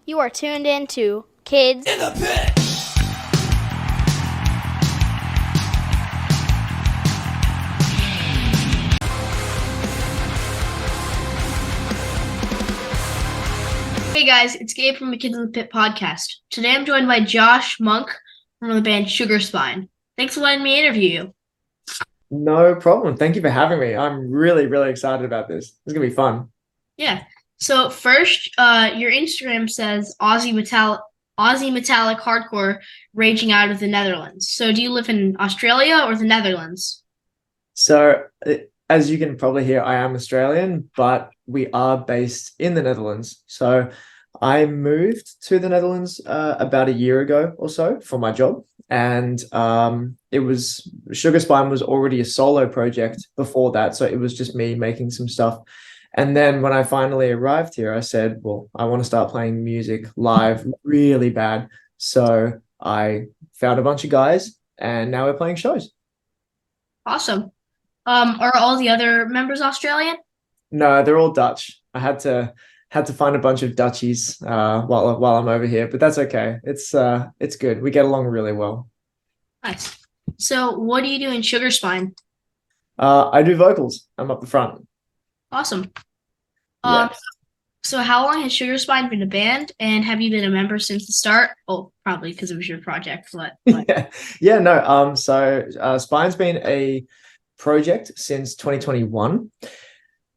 You are tuned in to Kids In the Pit. Hey guys, it's Gabe from the Kids in the Pit podcast. Today I'm joined by Josh Muncke from the band Sugar Spine. Thanks for letting me interview you. No problem. Thank you for having me. I'm really, really excited about this. It's gonna be fun. Yeah. So first, your Instagram says Aussie metallic hardcore raging out of the Netherlands. So do you live in Australia or the Netherlands? So, as you can probably hear, I am Australian, but we are based in the Netherlands. So, I moved to the Netherlands about a year ago or so for my job, and it was Sugar Spine was already a solo project before that, so it was just me making some stuff. And then when I finally arrived here, I said, well, I want to start playing music live really bad. So I found a bunch of guys and now we're playing shows. Awesome. Are all the other members Australian? No, they're all Dutch. I had to find a bunch of Dutchies while I'm over here, but that's okay. It's good. We get along really well. Nice. So what do you do in Sugar Spine? I do vocals. I'm up the front. Awesome. Yeah. Um, so how long has Sugar Spine been a band, and have you been a member since the start? Oh, probably because it was your project, but Yeah. Yeah, no. So Spine's been a project since 2021.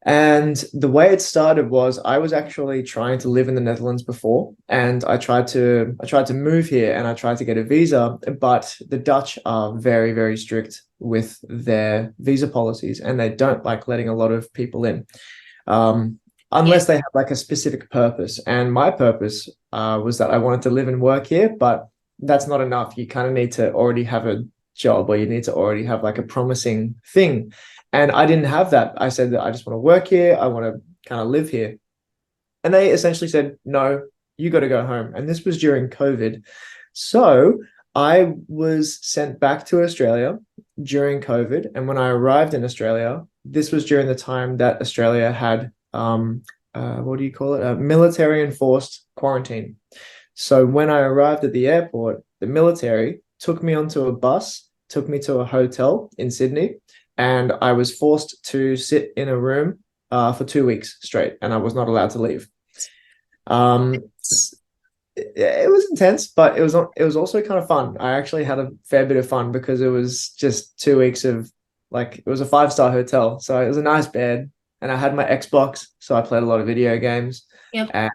And the way it started was I was actually trying to live in the Netherlands before, and I tried to move here and I tried to get a visa, but the Dutch are very, very strict with their visa policies and they don't like letting a lot of people in. yeah, Unless they have like a specific purpose. And my purpose was that I wanted to live and work here, but that's not enough. You kind of need to already have a job, or you need to already have like a promising thing. And I didn't have that. I said that I just want to work here. I want to kind of live here. And they essentially said, no, you got to go home. And this was during COVID. So I was sent back to Australia during COVID. And when I arrived in Australia, this was during the time that Australia had, what do you call it? A military enforced quarantine. So when I arrived at the airport, the military took me onto a bus, took me to a hotel in Sydney, and I was forced to sit in a room for 2 weeks straight, and I was not allowed to leave. Um, it was intense, but it was also kind of fun. I actually had a fair bit of fun because it was just 2 weeks of like it was a five-star hotel, so it was a nice bed, and I had my Xbox, so I played a lot of video games, yep. and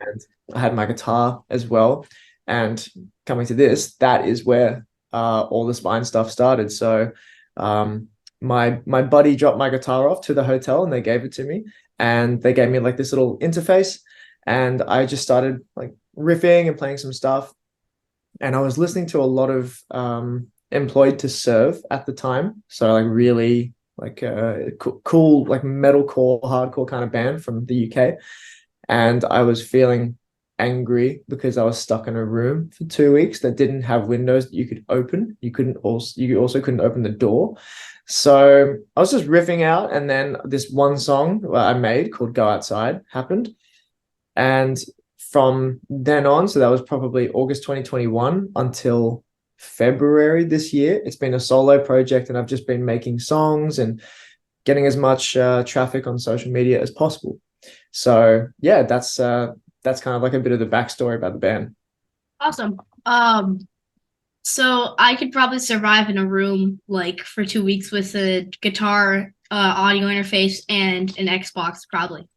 I had my guitar as well. And coming to this, that is where all the spine stuff started. So my buddy dropped my guitar off to the hotel and they gave it to me, and they gave me like this little interface, and I just started like riffing and playing some stuff. And I was listening to a lot of Employed to Serve at the time, so like really like cool like metalcore hardcore kind of band from the UK. And I was feeling angry because I was stuck in a room for 2 weeks that didn't have windows that you could open. You also couldn't open the door. So I was just riffing out, and then this one song I made called Go Outside happened. And from then on, so that was probably August 2021 until February this year, it's been a solo project, and I've just been making songs and getting as much traffic on social media as possible. So yeah, that's kind of like a bit of the backstory about the band. Awesome. So I could probably survive in a room like for 2 weeks with a guitar, audio interface, and an Xbox, probably.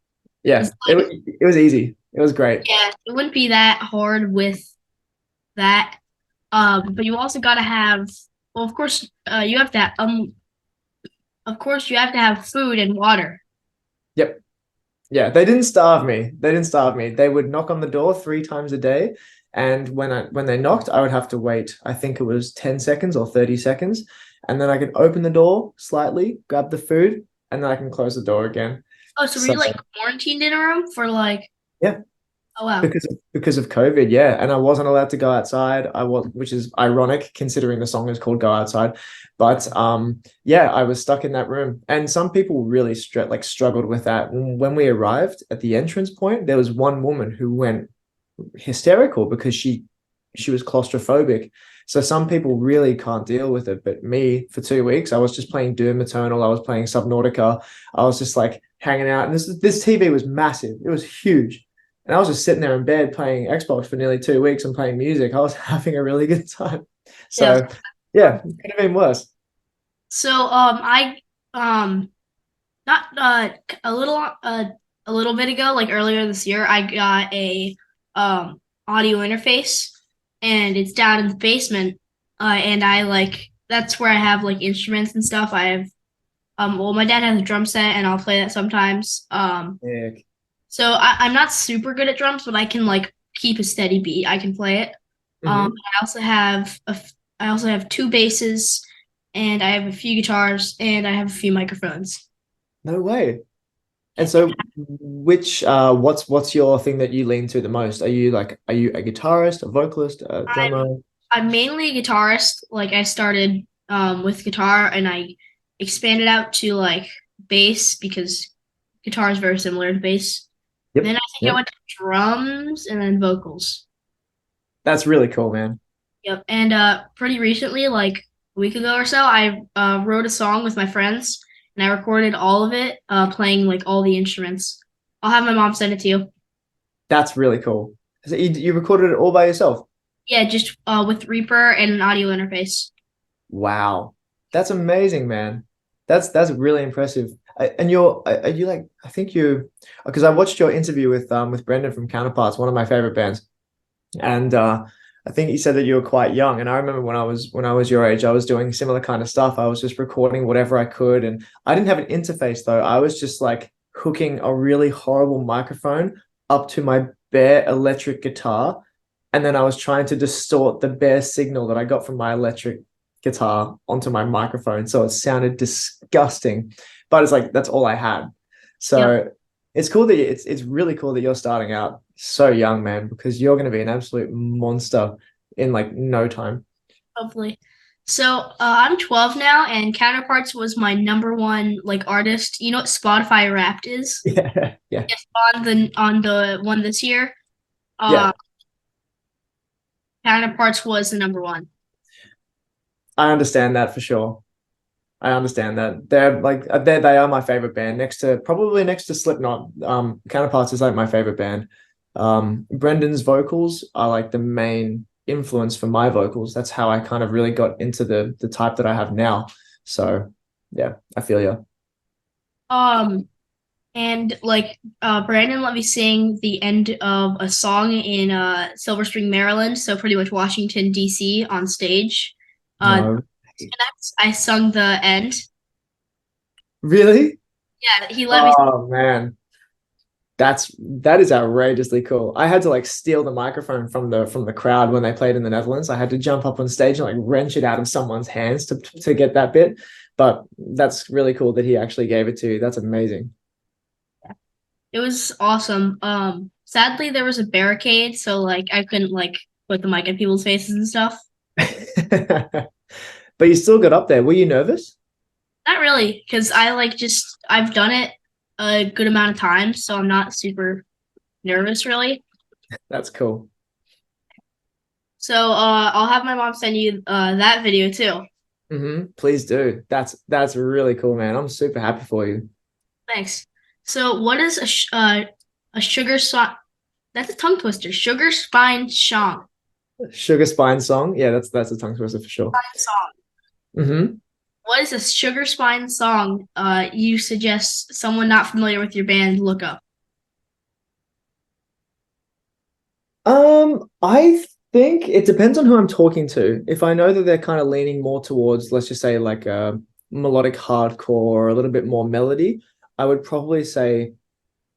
Yeah, It's like, it was easy. It was great. yeah, it wouldn't be that hard with that. But you also gotta have, well, of course, you have to, of course, you have to have food and water. Yep. Yeah, they didn't starve me. They didn't starve me. They would knock on the door 3 times a day, and when they knocked, I would have to wait. I think it was 10 seconds or 30 seconds, and then I could open the door slightly, grab the food, and then I can close the door again. Oh, so were So you like quarantined in a room for like, yeah, oh wow. because of COVID, yeah, and I wasn't allowed to go outside. Which is ironic considering the song is called "Go Outside," but yeah, I was stuck in that room, and some people really struggled with that. When we arrived at the entrance point, there was one woman who went hysterical because she was claustrophobic. So some people really can't deal with it. But me, for 2 weeks, I was just playing Doom Eternal. I was playing Subnautica. I was just like hanging out. And this TV was massive. It was huge. And I was just sitting there in bed playing Xbox for nearly 2 weeks and playing music. I was having a really good time. Yeah. So yeah, it could have been worse. So I not a little bit ago, like earlier this year, I got a audio interface, and it's down in the basement. And I like that's where I have like instruments and stuff. I have well, my dad has a drum set, and I'll play that sometimes. Yeah. So I'm not super good at drums, but I can like keep a steady beat. I can play it. Mhm. I also have two basses, and I have a few guitars, and I have a few microphones. No way. And so which what's your thing that you lean to the most? Are you a guitarist, a vocalist, a drummer? I'm mainly a guitarist. Like I started with guitar, and I expanded out to like bass because guitar is very similar to bass. Yep. Then I think I Yep. went to drums and then vocals. That's really cool, man. Yep. And pretty recently, like a week ago or so, I wrote a song with my friends, and I recorded all of it, playing like all the instruments. I'll have my mom send it to you. That's really cool. So you recorded it all by yourself? Yeah, just with Reaper and an audio interface. Wow. That's amazing, man. That's really impressive. And are you like I think you because I watched your interview with Brendan from Counterparts, one of my favorite bands. And I think you said that you were quite young. And I remember when I was your age, I was doing similar kind of stuff. I was just recording whatever I could. And I didn't have an interface though. I was just like hooking a really horrible microphone up to my bare electric guitar. And then I was trying to distort the bare signal that I got from my electric guitar onto my microphone. So it sounded disgusting. But it's like that's all I had. Yep, So it's cool that it's really cool that you're starting out so young, man, because you're going to be an absolute monster in like no time. hopefully. So I'm 12 now, and Counterparts was my number one like artist. You know what Spotify Wrapped is? Yeah, yeah, Yes, on the one this year. yeah. Uh, Counterparts was the number one. I understand that for sure. I understand that. They're like they are my favorite band next to probably next to Slipknot. Counterparts is like my favorite band. Brendan's vocals are like the main influence for my vocals. That's how I kind of really got into the type that I have now. So yeah, I feel you. Um, and like Brandon let me sing the end of a song in Silver Spring, Maryland. So pretty much Washington D.C. on stage. Uh, No, I sung the end. really? Yeah, he let me. Oh man. That is outrageously cool. I had to like steal the microphone from the crowd when they played in the Netherlands. I had to jump up on stage and like wrench it out of someone's hands to get that bit. But that's really cool that he actually gave it to you. That's amazing. It was awesome. Sadly there was a barricade, so like I couldn't like put the mic in people's faces and stuff. But you still got up there. Were you nervous? Not really, because I like just I've done it a good amount of times, so I'm not super nervous really. That's cool. So I'll have my mom send you that video too. Please do. That's really cool, man. I'm super happy for you. Thanks. So what is a sugar song? That's a tongue twister. Sugar spine song. Sugar Spine song. Yeah, that's a tongue twister for sure. Song. hmm What is a sugar spine song? You suggest someone not familiar with your band look up. I think it depends on who I'm talking to. If I know that they're kind of leaning more towards, let's just say, like a melodic hardcore or a little bit more melody, I would probably say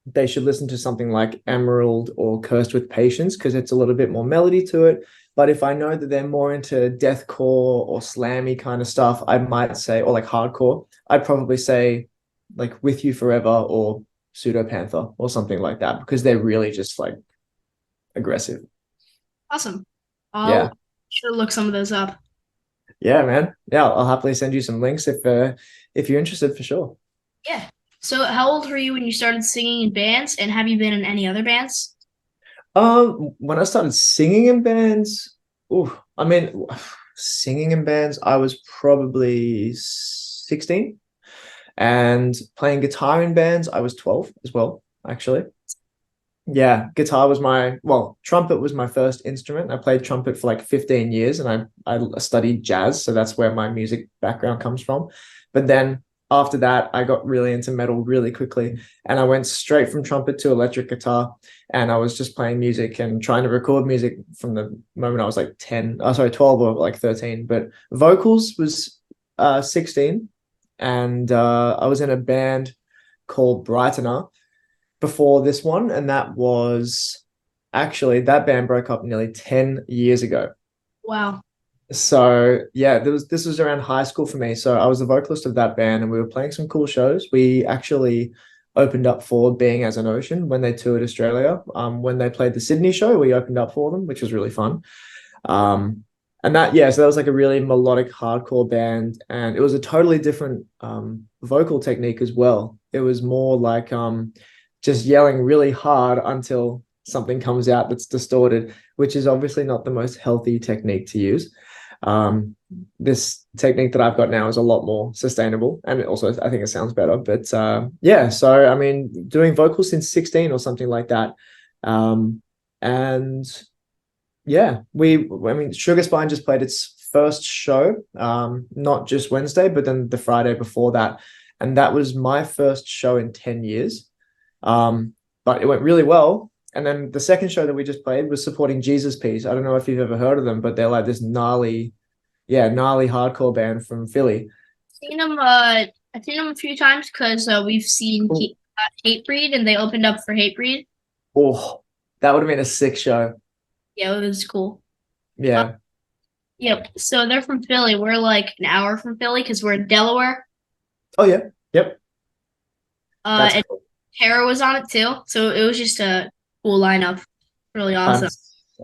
they should listen to something like Emerald or Cursed with Patience because it's a little bit more melody to it. But if I know that they're more into deathcore or slammy kind of stuff, I might say, or like hardcore, I'd probably say like With You Forever or Pseudo Panther or something like that because they're really just like aggressive. Awesome. I'll Yeah. sure look some of those up. Yeah, man. Yeah, I'll happily send you some links if you're interested for sure. Yeah. So how old were you when you started singing in bands, and have you been in any other bands? When I started singing in bands, I mean, singing in bands, I was probably 16, and playing guitar in bands, I was 12 as well, actually. Yeah, guitar was trumpet was my first instrument. I played trumpet for like 15 years, and I studied jazz, so that's where my music background comes from. But then after that, I got really into metal really quickly, and I went straight from trumpet to electric guitar, and I was just playing music and trying to record music from the moment I was like 10, oh sorry, 12 or like 13. But vocals was 16, and I was in a band called Brightener before this one, and that was actually that band broke up nearly 10 years ago. Wow. So yeah, this was around high school for me. So I was the vocalist of that band, and we were playing some cool shows. We actually opened up for Being as an Ocean when they toured Australia. When they played the Sydney show, we opened up for them, which was really fun. And that, yeah, so that was like a really melodic hardcore band, and it was a totally different vocal technique as well. It was more like just yelling really hard until something comes out that's distorted, which is obviously not the most healthy technique to use. This technique that I've got now is a lot more sustainable, and it also I think it sounds better. But yeah, so I mean, doing vocals since 16 or something like that, and yeah, I mean, Sugar Spine just played its first show, not just Wednesday, but then the Friday before that, and that was my first show in 10 years. But it went really well. And then the second show that we just played was supporting Jesus Piece. I don't know if you've ever heard of them, but they're like this gnarly, yeah, gnarly hardcore band from Philly. I've seen them a few times because we've seen Cool. Hatebreed, and they opened up for Hatebreed. Oh, that would have been a sick show. Yeah, it was cool. Yeah. Yep. So they're from Philly. We're like an hour from Philly because we're in Delaware. Oh yeah. Yep. That's And cool. Tara was on it too. So it was just a cool lineup. Really I'm awesome.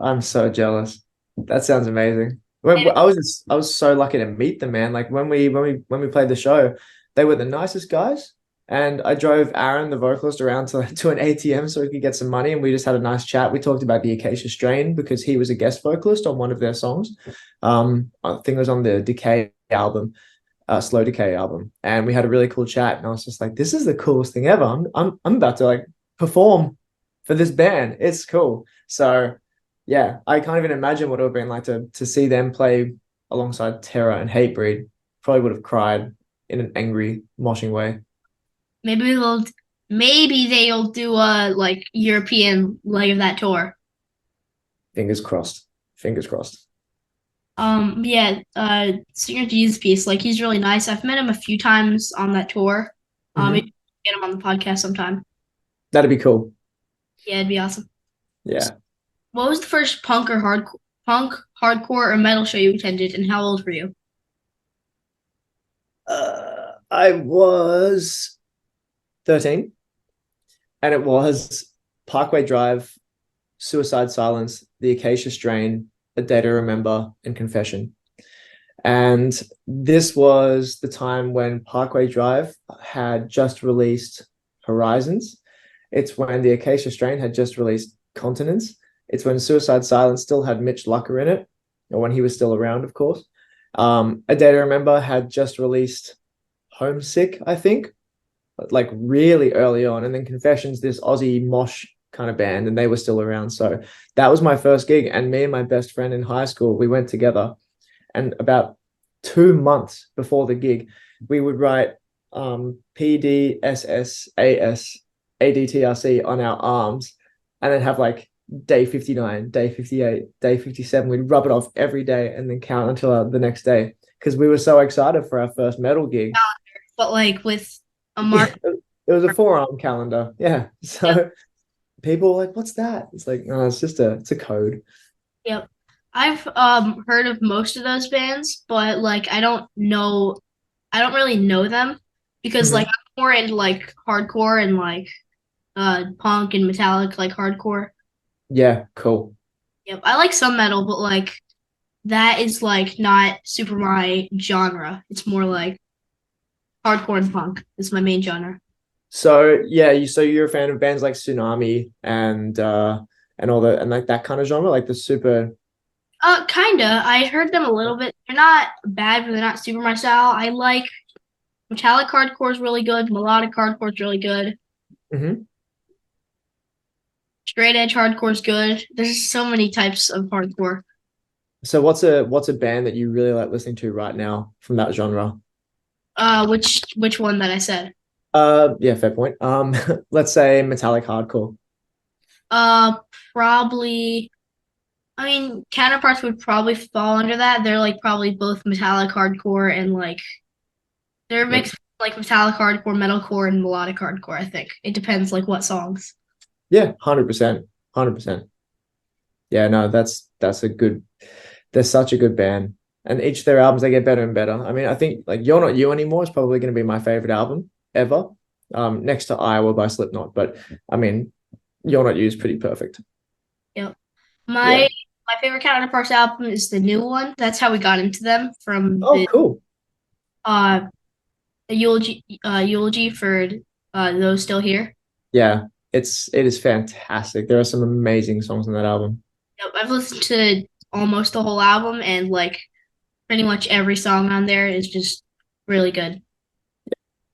I'm so jealous. That sounds amazing. I was so lucky to meet them, man. Like when we played the show, they were the nicest guys. And I drove Aaron, the vocalist, around to an ATM so he could get some money, and we just had a nice chat. We talked about the Acacia Strain because he was a guest vocalist on one of their songs. I think it was on the Decay album, Slow Decay album, and we had a really cool chat. And I was just like, "This is the coolest thing ever. I'm about to like perform for this band. It's cool." So yeah, I can't even imagine what it would have been like to see them play alongside Terror and Hatebreed. Probably would have cried in an angry, moshing way. Maybe they'll maybe they'll do a like European leg of that tour. Fingers crossed. Fingers crossed. Yeah, Singer Jesus Piece, like he's really nice. I've met him a few times on that tour. Mhm. Maybe get him on the podcast sometime. That'd be cool. Yeah, it'd be awesome. Yeah. What was the first punk, hardcore, or metal show you attended, and how old were you? I was 13, and it was Parkway Drive, Suicide Silence, The Acacia Strain, A Day to Remember, and Confession. And this was the time when Parkway Drive had just released Horizons. It's when The Acacia Strain had just released Continents. It's when Suicide Silence still had Mitch Lucker in it, or when he was still around, of course. A Day to Remember had just released Homesick, I think, like really early on. And then Confessions, this Aussie mosh kind of band, and they were still around. So that was my first gig. And me and my best friend in high school, we went together. And about 2 months before the gig, we would write PDSSAS ADTRC on our arms, and then have like day 59, day 58, day 57. We'd rub it off every day and then count until the next day because we were so excited for our first metal gig. But like with a Yeah, mark. it was a forearm calendar. Yeah. So Yep. people were like, "What's that?" It's like, no, it's a code. Yep. I've heard of most of those bands, but like I don't really know them because like Mhm. I'm more into like hardcore and like punk and metallic like hardcore. Yeah, cool. Yep. I like some metal, but like that is like not super my genre. It's more like hardcore and punk is my main genre. So yeah, so you're a fan of bands like Tsunami and all the and like that kind of genre, like the super. Kinda. I heard them a little bit. They're not bad, but they're not super my style. I like metallic hardcore is really good. Melodic hardcore is really good. Mhm. Straight edge hardcore is good. There's so many types of hardcore. So what's a band that you really like listening to right now from that genre? Which one that I said? Yeah, fair point. Let's say metallic hardcore. Uh, Probably. I mean, counterparts would probably fall under that. They're like probably both metallic hardcore and like they're Yep. mixed like metallic hardcore, metalcore, and melodic hardcore. I think it depends like what songs. Yeah, 100%. 100%. Yeah, no, that's a good. They're such a good band, and each of their albums they get better and better. I mean, I think like "You're Not You Anymore" is probably going to be my favorite album ever, next to "Iowa" by Slipknot. But I mean, "You're Not You" is pretty perfect. Yep. Yeah. My favorite counterparts album is the new one. That's how we got into them from Oh, the cool. uh eulogy for those still here. Yeah, it is fantastic. There are some amazing songs on that album. Yep, I've listened to almost the whole album and like pretty much every song on there is just really good.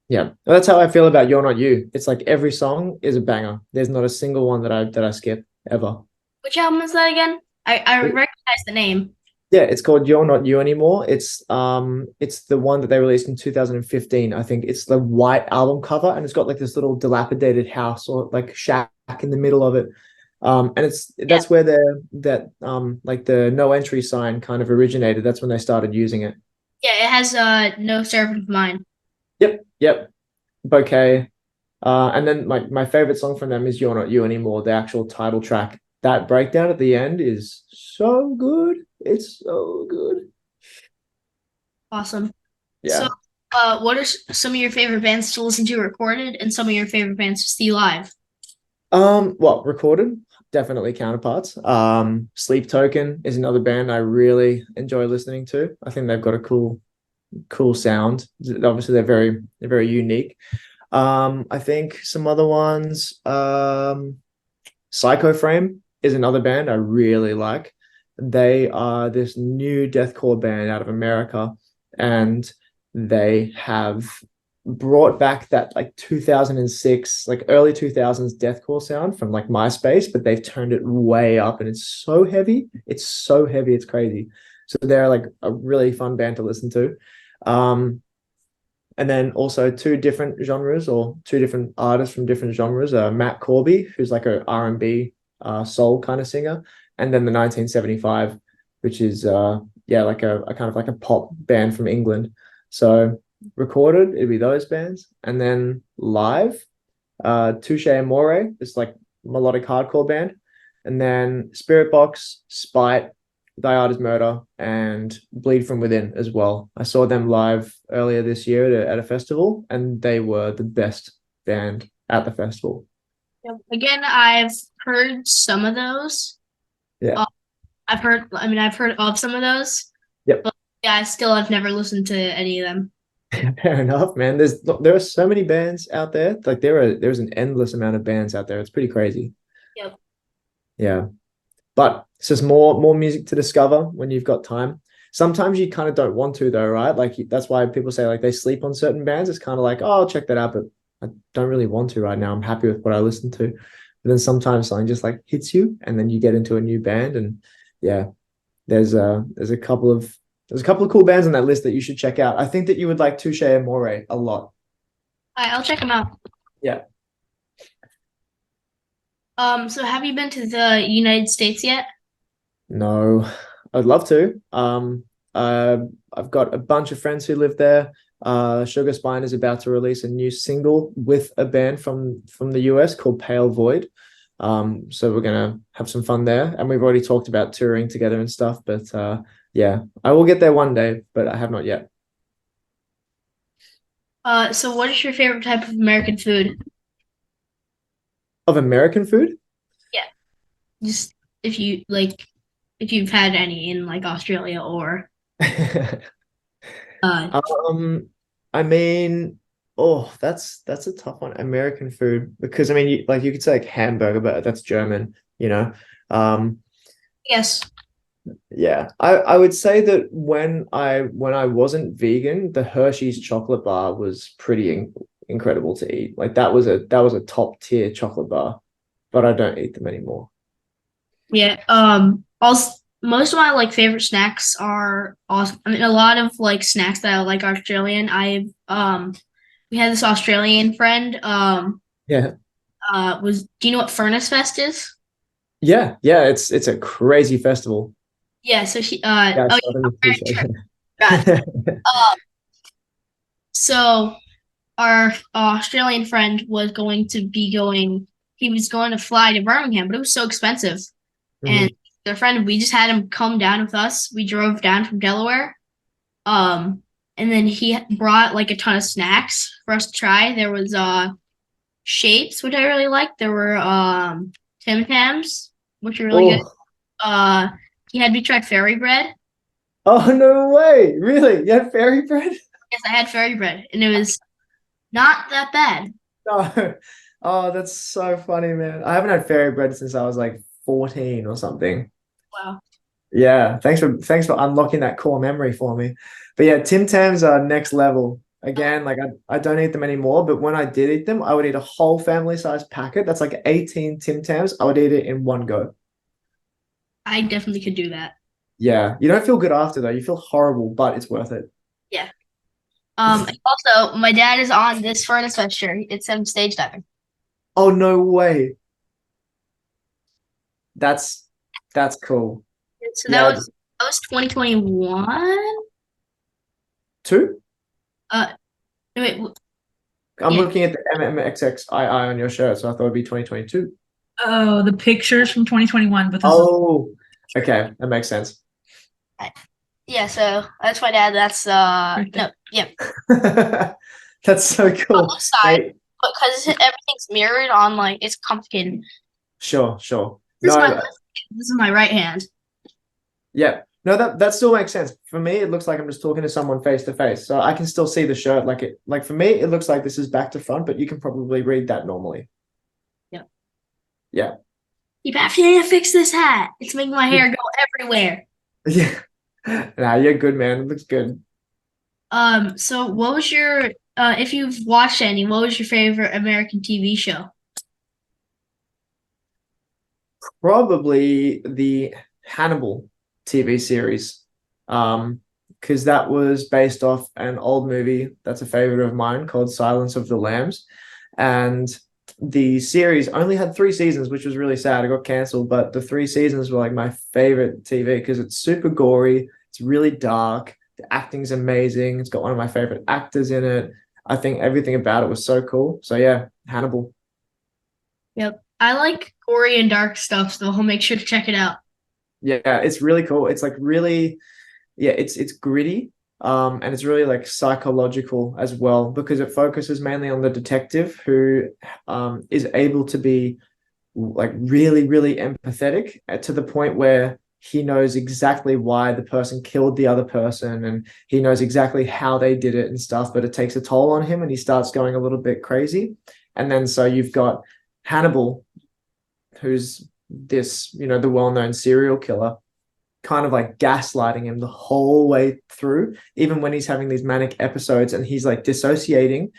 Yeah, that's how I feel about "You're Not You." It's like every song is a banger. There's not a single one that I skip ever. Which album is that again? I recognize the name. Yeah, it's called "You're Not You Anymore." It's the one that they released in 2015. I think it's the white album cover, and it's got like this little dilapidated house or like shack in the middle of it. And Yeah, that's where that like the no entry sign kind of originated. That's when they started using it. yeah, it has No Servant of Mine. Yep, yep. Bouquet. And then my favorite song from them is "You're Not You Anymore," the actual title track. That breakdown at the end is so good. It's so good. Awesome. So, Yeah. what are some of your favorite bands to listen to recorded, and some of your favorite bands to see live? Well, recorded, definitely Counterparts. Sleep Token is another band I really enjoy listening to. I think they've got a cool sound. Obviously, they're very unique. I think some other ones. Psycho Frame is another band I really like. They are this new deathcore band out of America, and they have brought back that like 2006, like early 2000s deathcore sound from like MySpace, but they've turned it way up and it's so heavy. It's so heavy, it's crazy. So they're like a really fun band to listen to. Um, and then also two different genres or two different artists from different genres. Matt Corby, who's like a R&B soul kind of singer, and then the 1975, which is yeah, like a kind of like a pop band from England. So recorded, it'd be those bands, and then live, Touche Amore, this like melodic hardcore band, and then Spirit Box, Spite, Die Artist Murder, and Bleed From Within as well. I saw them live earlier this year at a festival, and they were the best band at the festival. Yep. Again, I've heard some of those. Yeah. Uh, I've heard of some of those, Yep. but yeah, I still have never listened to any of them. Fair enough, man. There are so many bands out there. Like there's an endless amount of bands out there. It's pretty crazy. Yep. Yeah. But it's just more music to discover when you've got time. Sometimes you kind of don't want to though, right? Like that's why people say like they sleep on certain bands. It's kind of like, oh, I'll check that out, but I don't really want to right now. I'm happy with what I listen to. But then sometimes something just like hits you, and then you get into a new band, and yeah, there's a couple of cool bands on that list that you should check out. I think that you would like Touche Amore a lot. All right, I'll check them out. Yeah. So have you been to the United States yet? No, I'd love to. Uh, I've got a bunch of friends who live there. Sugar Spine is about to release a new single with a band from the US called Pale Void. So we're gonna have some fun there, and we've already talked about touring together and stuff. But yeah, I will get there one day, but I have not yet. So what is your favorite type of American food? Of American food? Yeah, just if you like, if you've had any in like Australia or uh, Um, I mean, oh, that's a tough one. American food, because I mean, like you could say like hamburger, but that's German, you know. Um, Yes. yeah, I would say that when I wasn't vegan, the Hershey's chocolate bar was pretty incredible to eat. Like that was a top tier chocolate bar, but I don't eat them anymore. Yeah. Also, most of my like favorite snacks are awesome. I mean, a lot of like snacks that I like are Australian. We had this Australian friend. Yeah. Was do you know what Furnace Fest is? Yeah, yeah, it's a crazy festival. Yeah. So she. Yeah, I Oh, saw them in yeah, t-shirt. right. Yeah. So our Australian friend was going to be going. He was going to fly to Birmingham, but it was so expensive. And Mhm. their friend, we just had him come down with us. We drove down from Delaware. Um, and then he brought like a ton of snacks for us to try. There was shapes, which I really liked. There were Tim Tams, which are really good. Oh, Uh, he had me try fairy bread. oh no way. Really? You had fairy bread? Yes, I had fairy bread, and it was not that bad. No. Oh, that's so funny, man. I haven't had fairy bread since I was like 14 or something. Wow. Yeah, thanks for unlocking that core memory for me. But yeah, Tim Tams are next level. Again, like I don't eat them anymore, but when I did eat them, I would eat a whole family size packet. That's like 18 Tim Tams. I would eat it in one go. I definitely could do that. Yeah, you don't feel good after though. You feel horrible, but it's worth it. Yeah. And also, my dad is on this Furnace Fest shirt. It's him stage diving. Oh no way. That's that's cool. So Yeah, that was 2021. two. Uh, no, wait, I'm yeah. looking at the MMXXII on your shirt, so I thought it'd be 2022. Oh, the pictures from 2021, but this is Oh, okay, that makes sense. Yeah, so that's my dad. That's no, yeah, That's so on cool. this side, Hey, because everything's mirrored on like it's complicated. sure, sure. This is my No, left hand, this is my right hand. yeah. No, that still makes sense. For me, it looks like I'm just talking to someone face to face. So I can still see the shirt. Like for me, it looks like this is back to front, but you can probably read that normally. Yeah. Yeah. You have to fix this hat. It's making my hair go everywhere. Yeah. Nah, you're good, man. It looks good. So what was your if you've watched any, what was your favorite American TV show? Probably the Hannibal TV series. Because that was based off an old movie that's a favorite of mine called Silence of the Lambs. And the series only had 3 seasons, which was really sad. It got canceled, but the 3 seasons were like my favorite TV because it's super gory, it's really dark, the acting's amazing, it's got one of my favorite actors in it. I think everything about it was so cool. So yeah, Hannibal. Yep. I like gory and dark stuff, so I'll make sure to check it out. Yeah, it's really cool. It's like really, yeah, it's gritty, and it's really like psychological as well because it focuses mainly on the detective who is able to be like really, really empathetic to the point where he knows exactly why the person killed the other person and he knows exactly how they did it and stuff, but it takes a toll on him and he starts going a little bit crazy. And then so you've got Hannibal, who's this, the well-known serial killer, kind of like gaslighting him the whole way through, even when he's having these manic episodes and he's like dissociating.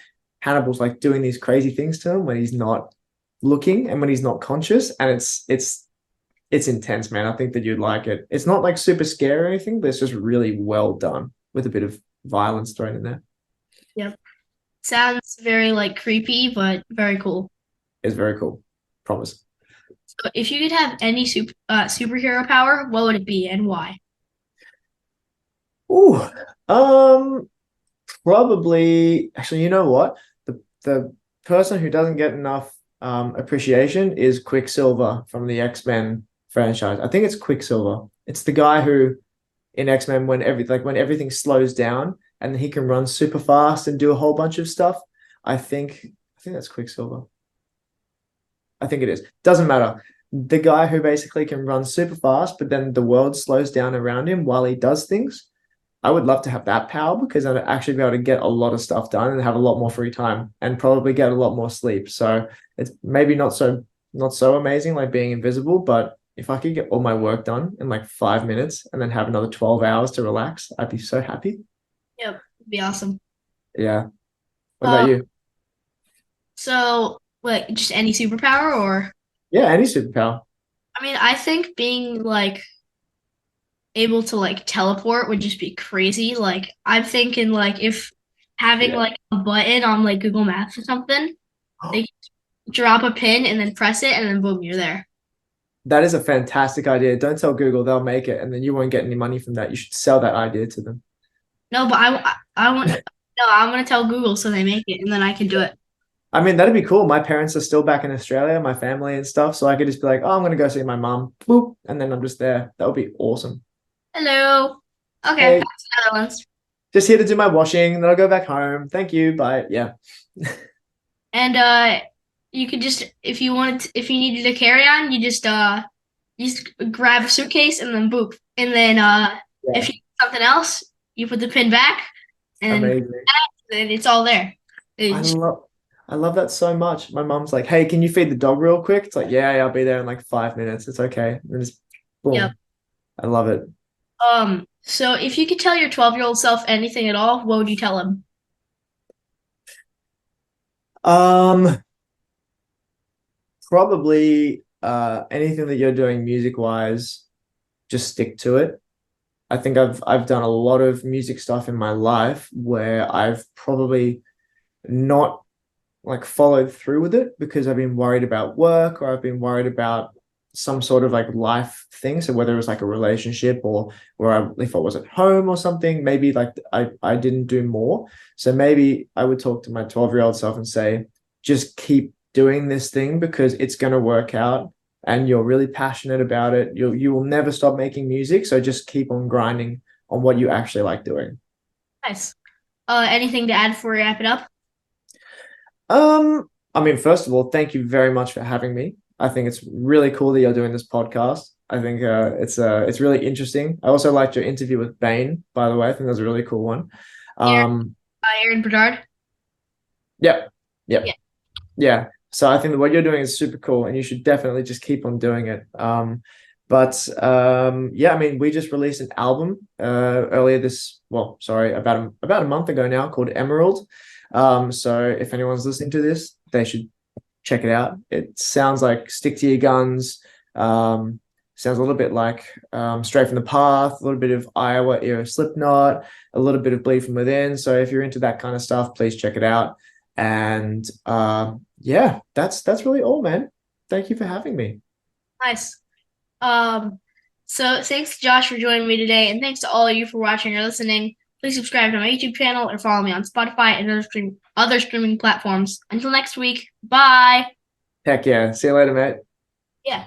Hannibal's like doing these crazy things to him when he's not looking and when he's not conscious, and it's intense, man. I think that you'd like it. It's not like super scary or anything, but it's just really well done with a bit of violence thrown in there. Yep. Sounds very like creepy, but very cool. It's very cool. Promise. So if you could have any superhero power, what would it be and why? Ooh, um, probably actually, you know what? The person who doesn't get enough appreciation is Quicksilver from the X-Men franchise. I think it's Quicksilver. It's the guy who in X-Men when everything slows down and he can run super fast and do a whole bunch of stuff. I think that's Quicksilver. I think it is. Doesn't matter. The guy who basically can run super fast, but then the world slows down around him while he does things. I would love to have that power because I'd actually be able to get a lot of stuff done and have a lot more free time and probably get a lot more sleep. So it's maybe not so amazing like being invisible, but if I could get all my work done in like 5 minutes and then have another 12 hours to relax, I'd be so happy. Yep, it'd be awesome. Yeah. What about you? So, like, just any superpower, or Yeah, any superpower. I mean, I think being like able to like teleport would just be crazy. Like, I'm thinking like if having Yeah. like a button on like Google Maps or something, they drop a pin and then press it, and then boom, you're there. That is a fantastic idea. Don't tell Google, they'll make it, and then you won't get any money from that. You should sell that idea to them. No, but I want no, I'm gonna tell Google so they make it, and then I can do it. I mean, that'd be cool. My parents are still back in Australia, my family and stuff. So I could just be like, oh, I'm gonna go see my mum. Boop, and then I'm just there. That would be awesome. Hello. Okay, Hey, back to the Netherlands. just here to do my washing, then I'll go back home. Thank you. Bye. Yeah. And you could just if you needed to carry on, you just grab a suitcase and then boop. And then Yeah. if you need something else, you put the pin back, and Amazing. then it's all there. I It's- love I love that so much. My mom's like, hey, can you feed the dog real quick? It's like, yeah, I'll be there in like 5 minutes. It's okay. And just boom. Yep. I love it. So if you could tell your 12-year-old self anything at all, what would you tell him? Um, Probably anything that you're doing music wise, just stick to it. I think I've done a lot of music stuff in my life where I've probably not like followed through with it because I've been worried about work or I've been worried about some sort of like life thing. So whether it was like a relationship or if I was at home or something, maybe like I didn't do more. So maybe I would talk to my 12-year-old self and say, just keep doing this thing because it's going to work out and you're really passionate about it. You will never stop making music. So just keep on grinding on what you actually like doing. Nice. Anything to add before we wrap it up? I mean, first of all, thank you very much for having me. I think it's really cool that you're doing this podcast. I think it's really interesting. I also liked your interview with Bane, by the way. I think that was a really cool one. Aaron, Aaron Bedard. Yep, yep, Yeah. yeah. So I think that what you're doing is super cool, and you should definitely just keep on doing it. Yeah, I mean, we just released an album earlier about a month ago now called Emerald. So if anyone's listening to this, they should check it out. It sounds like Stick to Your Guns. Sounds a little bit like Straight from the Path, a little bit of Iowa era Slipknot, a little bit of Bleed from Within. So if you're into that kind of stuff, please check it out. And yeah, that's really all, man. Thank you for having me. Nice. So thanks, Josh, for joining me today, and thanks to all of you for watching or listening. Please subscribe to my YouTube channel or follow me on Spotify and other streaming platforms. Until next week, bye. Heck yeah. See you later, mate. Yeah.